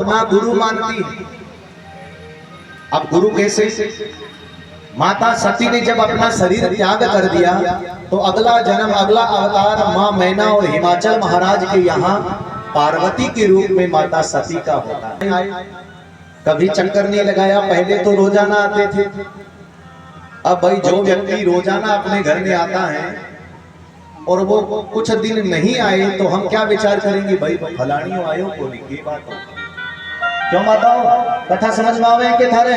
अपना गुरु मानती है। अब गुरु कैसे? माता सती ने जब अपना शरीर त्याग कर दिया तो अगला जन्म, अगला अवतार माँ मैना और हिमाचल महाराज के यहाँ पार्वती के रूप में माता सती का होता है। कभी चक्कर नहीं लगाया, पहले तो रोजाना आते थे। अब भाई जो व्यक्ति रोजाना अपने घर में आता है और वो कुछ दिन नहीं आए तो हम क्या विचार करेंगे, भाई फलानी आयो बोली की बात हो। क्यों माताओ, कथा समझ में आवे के थारे?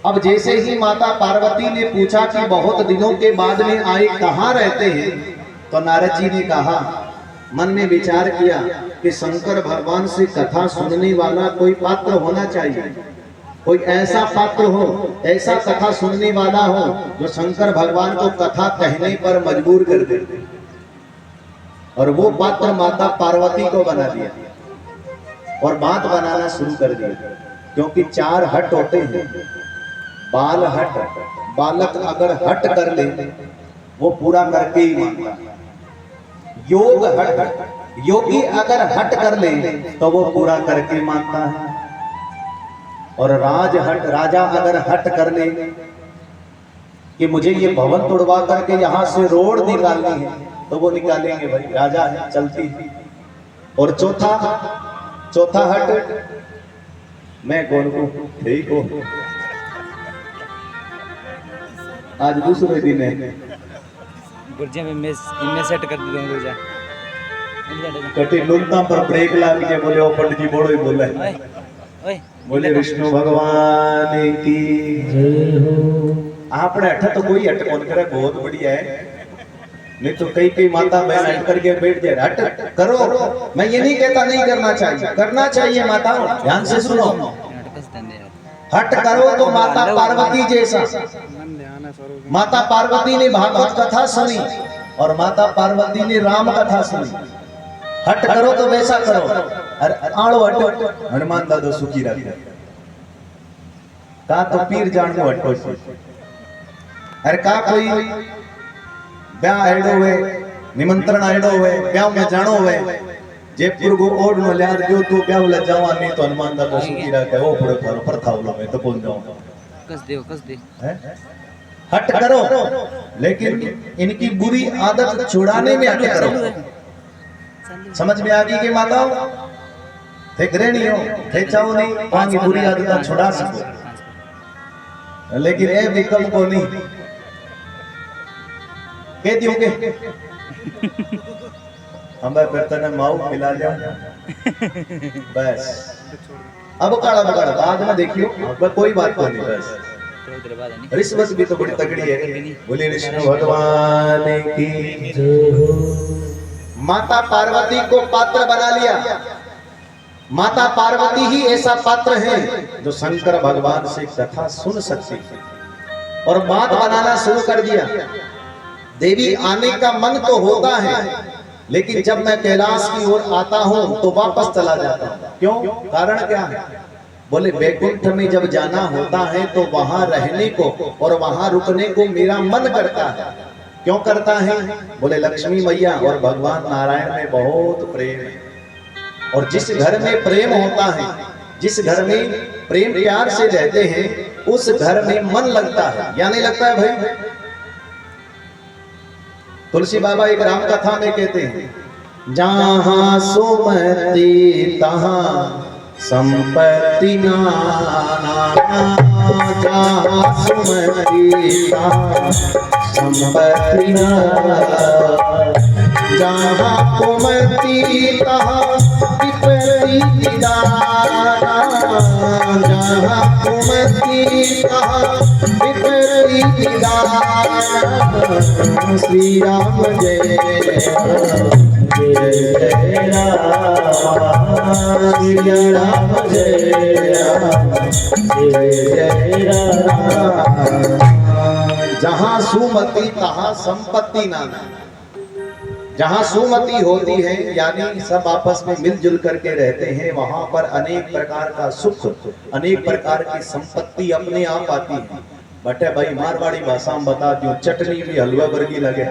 अब जैसे ही माता पार्वती ने पूछा कि बहुत दिनों के बाद में आए, कहाँ रहते हैं, तो नारद जी ने कहा, मन में विचार किया कि शंकर भगवान से कथा सुनने वाला कोई पात्र होना चाहिए। कोई ऐसा पात्र हो, ऐसा कथा सुनने वाला हो जो शंकर भगवान को कथा कहने पर मजबूर कर दे। और वो पात्र माता पार्वती को बना दिया और बात बनाना शुरू कर दिया। क्योंकि 4 हट होते हैं, बाल हट, बालक अगर हट कर ले वो पूरा करके ही मानता है। योग हट, योगी अगर हट कर ले तो वो पूरा करके मानता है। और राज हट, राजा अगर हट कर ले कि मुझे ये भवन तोड़वा करके यहाँ से रोड निकालनी है तो वो निकालेंगे, भाई राजा है, चलती है। और चौथा हट, मैं कौन हूँ, ठीक हो। आज दूसरे दिन है, गुर्जिया में इनमें सेट कर दूंगा गुर्जिया कटी लुलता पर ब्रेक लाग के बोले, ओ पंडित जी बोलो ही बोले, ओए बोले विष्णु भगवान की जय हो। आपने अठ तो कोई हट कौन करे, बहुत बढ़िया है। नहीं तो कई माता बहन हट करके बैठ जाए। हट करो, मैं ये नहीं कहता नहीं करना चाहिए, करना चाहिए। माता ध्यान से सुनो, हट करो तो माता पार्वती जैसा। माता पार्वती ने भागवत कथा सुनी और माता पार्वती ने राम कथा सुनी। हट करो तो वैसा करो। अरे आड़ो हटो, हनुमान दादो सुखी रखे का तो पीर जान को हटो। अरे का कोई ब्याह आड़ो हुए, निमंत्रण आड़ो हुए, ब्याह में जानो हुए, जयपुर को ओढ़ नो लिया जो तो ब्याह ले जावा नहीं तो हनुमान दादो सुखी रखे। ओ पड़े पर था लो मैं तो बोल जाऊं, कस दे हट करो। लेकिन इनकी बुरी आदत छुड़ाने में हट करो। समझ में आ गई कि माताओं, थे गृहिणी हो, थे चाहो नहीं पांगी बुरी आदत छुड़ा सको, लेकिन ए विकल्प को नहीं कह दियोगे हमें फिर तने माऊ मिला लिया बस। अब काड़ा बगाड़ बाद में देखियो, कोई बात नहीं। बस रिश्वत भी तो बड़ी तगड़ी है। बोले विष्णु भगवान की जय हो। माता पार्वती को पात्र बना लिया। माता पार्वती ही ऐसा पात्र है जो शंकर भगवान से कथा सुन सकती है। और बात बनाना शुरू कर दिया। देवी आने का मन तो होता है, लेकिन जब मैं कैलाश की ओर आता हूं तो वापस चला जाता हूं। क्यों? कारण क्या है? बोले वैकुंठ में जब जाना होता है तो वहां रहने को और वहां रुकने को मेरा मन करता है। क्यों करता है? बोले लक्ष्मी मैया और भगवान नारायण में बहुत प्रेम है। और जिस घर में प्रेम होता है, जिस घर में प्रेम प्यार से रहते हैं, उस घर में मन लगता है। या नहीं लगता है भाई? तुलसी बाबा एक राम कथा में कहते हैं, जहां सुमति तहां संपत्ति नाना, जहां सुमति तहां संपत्ति नाना, जहां कुमति तहां विपरीत दाना, जहां कुमति तहां विपरीत दाना। श्री राम जय जय राम, श्री राम जय राम, जय जय राम। जहां सुमति तहां संपत्ति नाना। जहां सुमति होती है यानी सब आपस में मिलजुल करके रहते हैं, वहां पर अनेक प्रकार का सुख, अनेक प्रकार की संपत्ति अपने आप आती है। बटे भाई मारवाड़ी भाषा में बता दूं, चटनी भी हलवा वर्गी लगे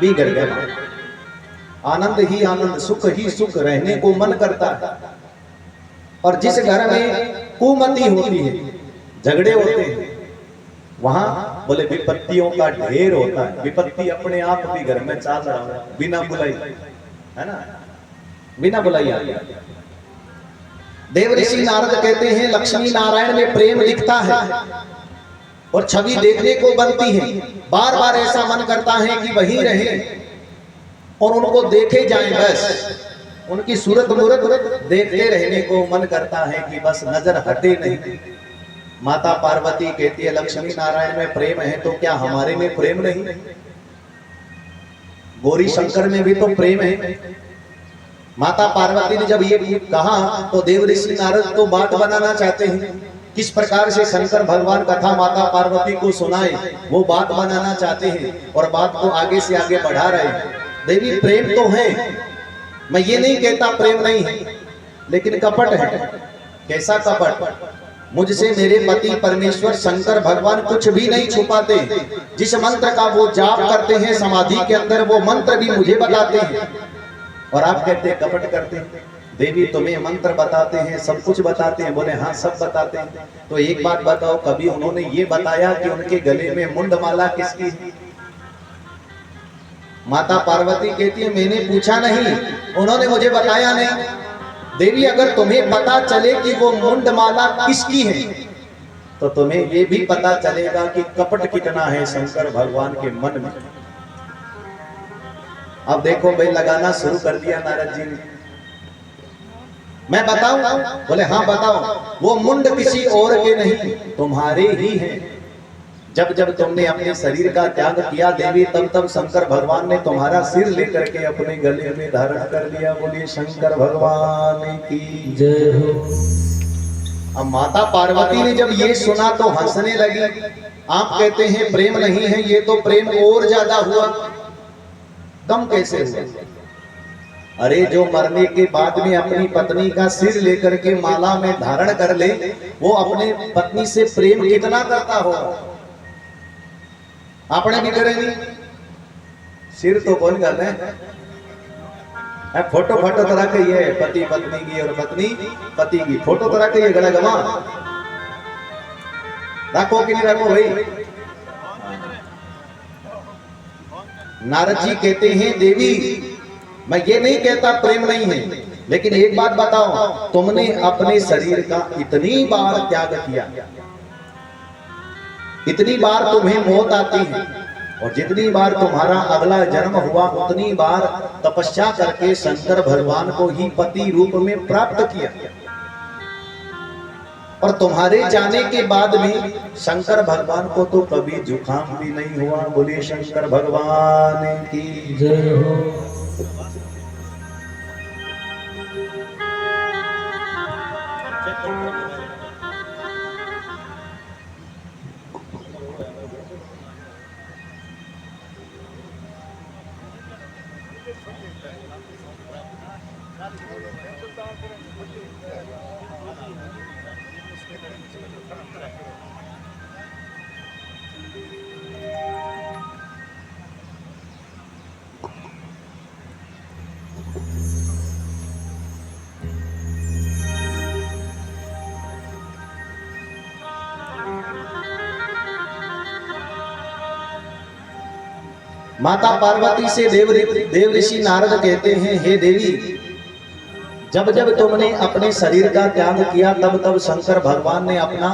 बिगड़ गया। आनंद ही आनंद, सुख ही सुख रहने को मन करता है। और जिस घर में कुमति होती है, झगड़े होते हैं, वहां बोले विपत्तियों का ढेर होता है। विपत्ति अपने आप भी घर में चाल रहा है, बिना बुलाई, है ना, बिना बुलाई आ गया। देव ऋषि नारद कहते हैं लक्ष्मी नारायण में प्रेम दिखता है और छवि देखने को बनती है। बार बार ऐसा मन करता है कि वहीं रहे और उनको देखे जाएं, बस उनकी सूरत मूरत देखते रहने को मन करता है कि बस नजर हटे नहीं। माता पार्वती कहती है लक्ष्मी नारायण में प्रेम है तो क्या हमारे में प्रेम नहीं? गौरी शंकर में भी तो प्रेम है। माता पार्वती ने जब ये कहा तो देव ऋषि नारद तो बात बनाना चाहते हैं, किस प्रकार से शंकर भगवान कथा माता पार्वती को सुनाए, वो बात बनाना चाहते हैं और बात को आगे से आगे बढ़ा रहे हैं। देवी प्रेम तो है, मैं ये नहीं कहता प्रेम नहीं है, लेकिन कपट है। कैसा कपट? मुझसे मेरे पति परमेश्वर शंकर भगवान कुछ भी नहीं छुपाते। जिस मंत्र का वो जाप करते हैं समाधि के अंदर, वो मंत्र भी मुझे बताते हैं और आप कहते हैं कपट करते हैं। देवी तुम्हें मंत्र बताते हैं, सब कुछ बताते हैं? बोले हाँ सब बताते हैं। तो एक बात बताओ, कभी उन्होंने ये बताया कि उनके गले में मुंडमाला किसकी है? माता पार्वती कहती है मैंने पूछा नहीं, उन्होंने मुझे बताया नहीं। देवी अगर तुम्हें पता चले कि वो मुंडमाला किसकी है तो तुम्हें ये भी पता चलेगा कि कपट कितना है शंकर भगवान के मन में। अब देखो भाई, लगाना शुरू कर दिया नारद जी ने। मैं बताऊं? बोले हाँ बताओ। वो मुंड किसी और के नहीं, तुम्हारे ही हैं। जब जब तुमने अपने शरीर का त्याग किया देवी, तब तब शंकर भगवान ने तुम्हारा सिर लेकर के अपने गले में धारण कर लिया। बोलिए शंकर भगवान की जय हो। अब माता पार्वती ने जब ये सुना तो हंसने लगी। आप कहते हैं प्रेम नहीं है, ये तो प्रेम और ज्यादा हुआ। कम कैसे हुआ? अरे जो मरने के बाद में अपनी पत्नी का सिर लेकर के माला में धारण कर ले, वो अपने पत्नी से प्रेम कितना करता होगा? आपने भी करेंगे? सिर तो कौन कर रहे हैं? फोटो फोटो तरह के ये पति पत्नी की और पत्नी पति की फोटो तरह के ये गला गवा रखो कि नहीं रखो भाई? नारद जी कहते हैं देवी मैं ये नहीं कहता प्रेम नहीं है, लेकिन एक बात बताओ, तुमने अपने शरीर का इतनी बार त्याग किया, इतनी बार तुम्हें मौत आती है, और जितनी बार तुम्हारा अगला जन्म हुआ उतनी बार तपस्या करके शंकर भगवान को ही पति रूप में प्राप्त किया। और तुम्हारे जाने के बाद भी शंकर भगवान को तो कभी जुकाम भी नहीं हुआ। बोलिए शंकर भगवान की जय हो। माता पार्वती से देव ऋषि नारद कहते हैं हे देवी, जब जब तुमने अपने शरीर का त्याग किया तब तब शंकर भगवान ने अपना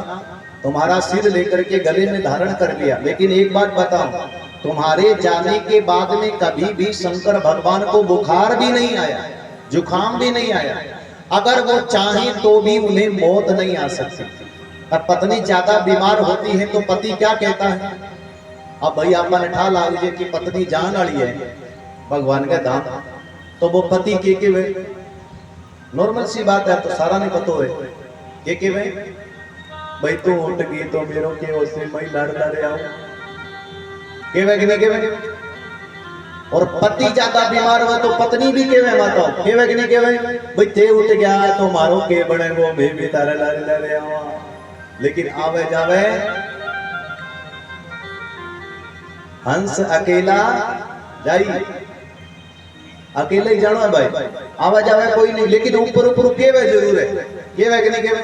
तुम्हारा सिर लेकर के गले में धारण कर लिया। लेकिन एक बात बताओ, तुम्हारे जाने के बाद में कभी भी शंकर भगवान को बुखार भी नहीं आया, जुकाम भी नहीं आया। अगर वो चाहे तो भी उन्हें मौत नहीं आ सकती। और पत्नी ज्यादा बीमार होती है तो पति क्या कहता है? अब भाई आपने ठा ला लीजिए कि पत्नी जान वाली है भगवान का दाम, तो वो पति के वे नॉर्मल सी बात है, तो सारा नहीं पता है के वे भाई तू उठ गई तो मेरो के ओसे मैं लड़ता रहे आओ के वे। और पति ज्यादा बीमार हुआ तो पत्नी भी के वे माता के वे भाई ते उठ गया तो मारो के बड़े वो मैं भी तारे लड़े आओ। लेकिन आवे जावे हंस अकेला जाई। अकेले ही जानो है भाई, आवाज आवे कोई नहीं, लेकिन ऊपर ऊपर केवे जरूर है, केवे कि नहीं केवे।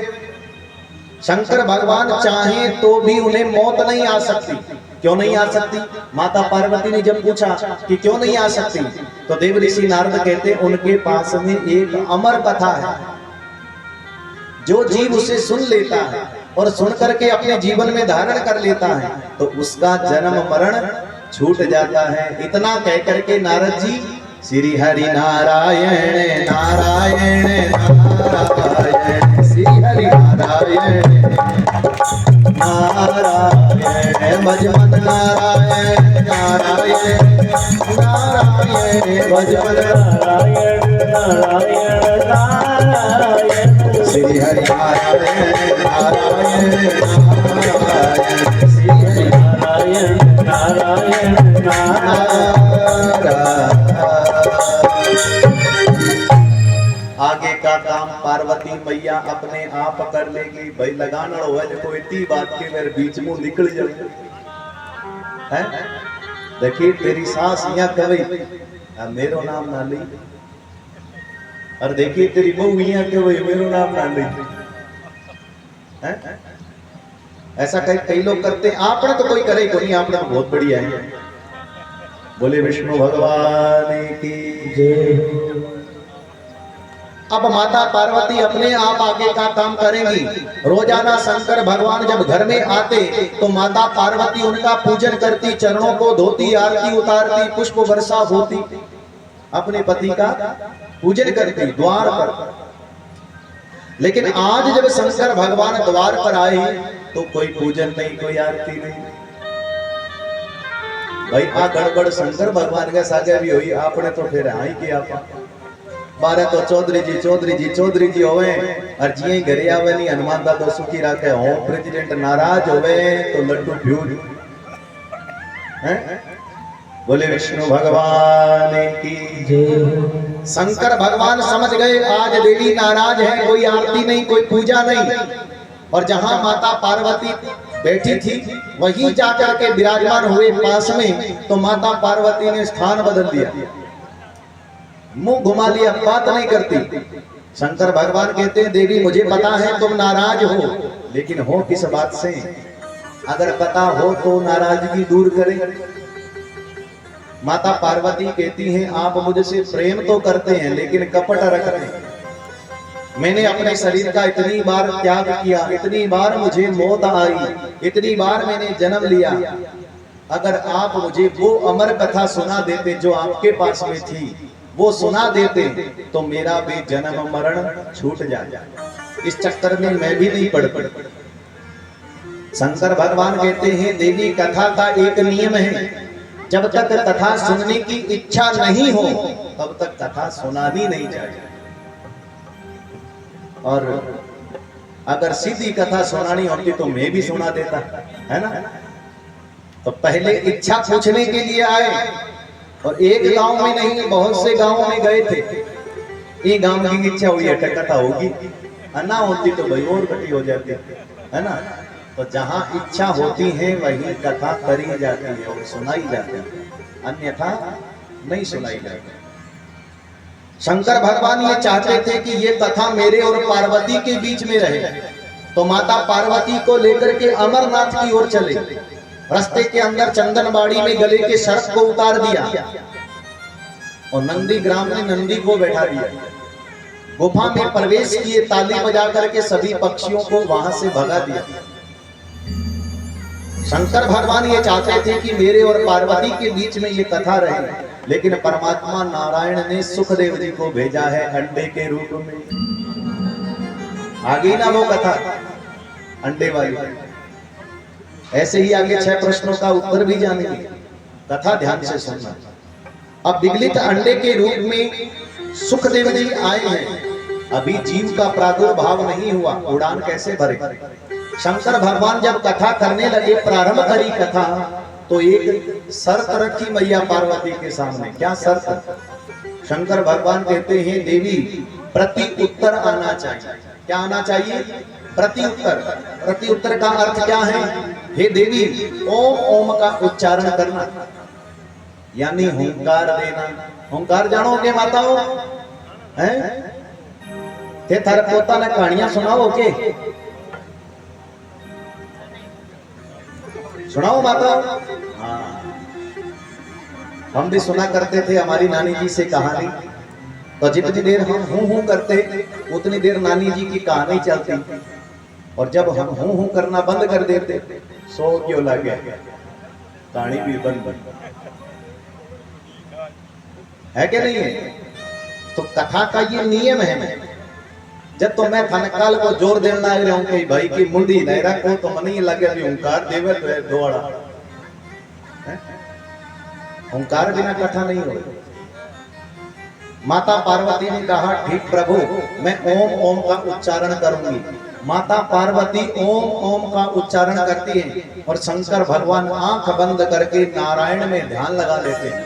शंकर भगवान चाहे तो भी उन्हें मौत नहीं आ सकती। क्यों नहीं आ सकती? माता पार्वती ने जब पूछा कि क्यों नहीं आ सकती, तो देव ऋषि नारद कहते उनके पास में एक अमर कथा है। जो जीव उसे सुन लेता है और सुन करके अपने जीवन में धारण कर लेता है तो उसका जन्म मरण छूट जाता है। इतना कह करके नारद जी श्री हरि नारायण नारायण नारायण, श्री हरि नारायण नारायण, भजमन नारायण नारायण नारायण, भजमन नारायण नारायण नारायण, श्री हरि नारायण नारायण नारायण, श्री हरि नारायण नारायण नारायण। आगे का काम पार्वती मैया अपने आप कर लेगी। भाई लगाना हो कोई इतनी बात के मेरे बीच मुंह निकल जाए है। देखिए तेरी सास यहाँ कवई मेरो नाम ना ली, और देखिए तेरी बहू यहाँ कवई मेरो नाम ना ली है। ऐसा कई लोग करते हैं। आपने तो कोई करे को नहीं, आपने तो बहुत बढ़िया है। बोले विष्णु भगवान की जय। अब माता पार्वती अपने आप आगे का काम करेंगी। रोजाना शंकर भगवान जब घर में आते तो माता पार्वती उनका पूजन करती, चरणों को धोती, आरती उतारती, पुष्प वर्षा होती, अपने पति का पूजन करती द्वार पर। लेकिन आज जब शंकर भगवान द्वार पर आए तो कोई पूजन नहीं, कोई आरती नहीं। भाई आ गड़बड़ शंकर भगवान के सागे भी हुई। आपने तो फिर आई कि आप बारे तो चौधरी जी होवे, और जिये घरे आवे नहीं हनुमान दादा सुखी रखे हो, प्रेसिडेंट नाराज होवे तो लड्डू फ्यूज हैं। बोले विष्णु भगवान की जय। शंकर भगवान समझ गए आज देवी नाराज है, कोई आरती नहीं, कोई पूजा नहीं। और जहां माता पार्वती बैठी थी वहीं जाकर के विराजमान हुए पास में, तो माता पार्वती ने स्थान बदल दिया, मुंह घुमा लिया, बात नहीं करती। शंकर भगवान कहते हैं देवी मुझे पता है तुम नाराज हो, लेकिन हो किस बात से? अगर पता हो तो नाराजगी दूर करें। माता पार्वती कहती हैं आप मुझसे प्रेम तो करते हैं लेकिन कपट रखते हैं। मैंने अपने शरीर का इतनी बार त्याग किया, इतनी बार मुझे मौत आई, इतनी बार मैंने जन्म लिया। अगर आप मुझे वो अमर कथा सुना देते जो आपके पास में थी, वो सुना देते तो मेरा भी जन्म मरण छूट जाता। इस चक्कर में मैं भी नहीं पढ़ पड़। शंकर भगवान कहते हैं देवी कथा का एक नियम है, जब तक कथा सुनने की इच्छा नहीं हो तब तक कथा सुनानी नहीं चाहिए। और अगर सीधी कथा सुनानी होती तो मैं भी सुना देता, है ना। तो पहले इच्छा पूछने के लिए आए, और एक गांव में नहीं बहुत से गांवों में गए थे। ये गांव की इच्छा हुई है कथा होगी, ना होती तो भाई और कटी हो जाती है ना। तो जहां इच्छा होती है वही कथा करी जाती है और सुनाई जाती है, अन्यथा नहीं सुनाई जाती। शंकर भगवान ये चाहते थे कि ये कथा मेरे और पार्वती के बीच में रहे, तो माता पार्वती को लेकर के अमरनाथ की ओर चले। रास्ते के अंदर चंदनबाड़ी में गले के सर्प को उतार दिया और नंदी ग्राम में नंदी को बैठा दिया। गुफा में प्रवेश किए, ताली बजा करके सभी पक्षियों को वहां से भगा दिया। शंकर भगवान ये चाहते थे कि मेरे और पार्वती के बीच में ये कथा रहे, लेकिन परमात्मा नारायण ने सुखदेव जी को भेजा है अंडे के रूप में। आगे ना वो कथा अंडे वाली, ऐसे ही आगे 6 प्रश्नों का उत्तर भी जानेंगे, कथा ध्यान से सुनना। अब विगलित अंडे के रूप में सुखदेव जी आए हैं, अभी जीव का प्रादुर्भाव नहीं हुआ, उड़ान कैसे भरे। शंकर भगवान जब कथा करने लगे, प्रारंभ करी कथा, तो एक शर्त रखी मैया पार्वती के सामने। क्या शर्त? शंकर भगवान कहते हैं देवी प्रति उत्तर आना चाहिए। क्या आना चाहिए? प्रति उत्तर। प्रति उत्तर का अर्थ क्या है? हे देवी ओम ओम का उच्चारण करना, यानी हुंकार देना। ओंकार जानो के माताओं हैं ते थारे पोता ने कहानियां सुनाओ के सुनाओ माता। हाँ हम भी सुना करते थे हमारी नानी जी से कहानी, तो जितनी देर हम हूं करते उतनी देर नानी जी की कहानी चलती, और जब हम हूं करना बंद कर देते सो क्यों लगे कहानी भी बंद है कि नहीं है। तो कथा का ये नियम है, जब तो मैं थनकाल को जोर देना लग रहा हूं कि भाई की मुंडी नहीं रखो तो मन ही लगे भी ओंकार देवे तो दौड़ा, ओंकार बिना कथा नहीं हो। माता पार्वती ने कहा ठीक प्रभु मैं ओम ओम का उच्चारण करूंगी। माता पार्वती ओम ओम का उच्चारण करती हैं और शंकर भगवान आंख बंद करके नारायण में ध्यान लगा लेते हैं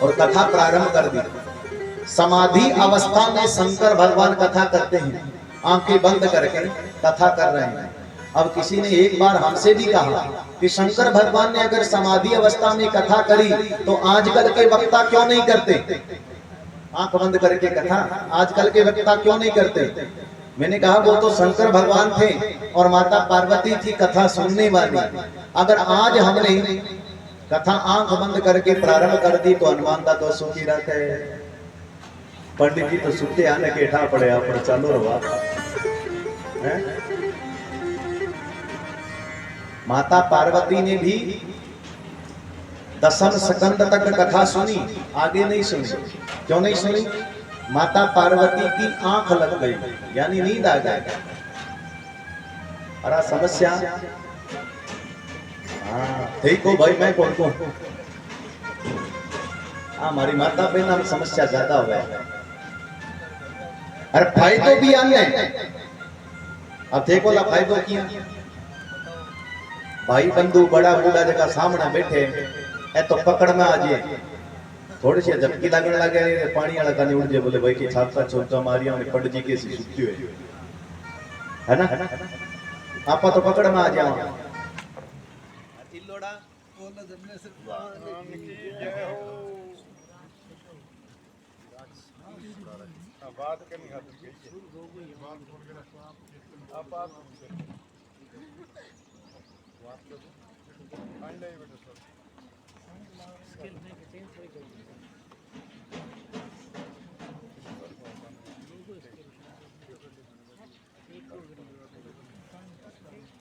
और कथा प्रारंभ कर दी। समाधि अवस्था में शंकर भगवान कथा करते हैं, आंखें बंद करके कथा कर रहे हैं। अब किसी ने एक बार हमसे भी कहा कि शंकर भगवान ने अगर समाधि अवस्था में कथा करी तो आजकल के वक्ता क्यों नहीं करते, आंख बंद करके कथा आजकल के वक्ता क्यों नहीं करते। मैंने कहा वो तो शंकर भगवान थे और माता पार्वती थी कथा सुनने वाली। अगर आज हमने कथा आंख बंद करके प्रारंभ कर दी तो हनुमान दा तो सुखी रहते है, पंडित जी तो सुते आने के ठा पड़े आप चालू रहा। माता पार्वती ने भी दशम स्कंद तक कथा सुनी, आगे नहीं सुनी। क्यों नहीं सुनी? माता पार्वती की आंख लग गई, यानी नींद आ गई। अरे समस्या हाँ देखो भाई मैं कौन को हमारी माता बहन में समस्या ज्यादा हो गया। अरे फायदो भी आने अब देखो ला फायदो किया भाई बंधु बड़ा बूढ़ा जगह सामने बैठे है तो पकड़ में आ जाए, थोड़ी सी झपकी लगने लगे पानी वाला कानी उड़ जाए, बोले भाई की छाप का छोटा मारिया ने पंडित जी के सी सुखती हुए है ना, आपा तो पकड़ में आ जाओ। बात करनी है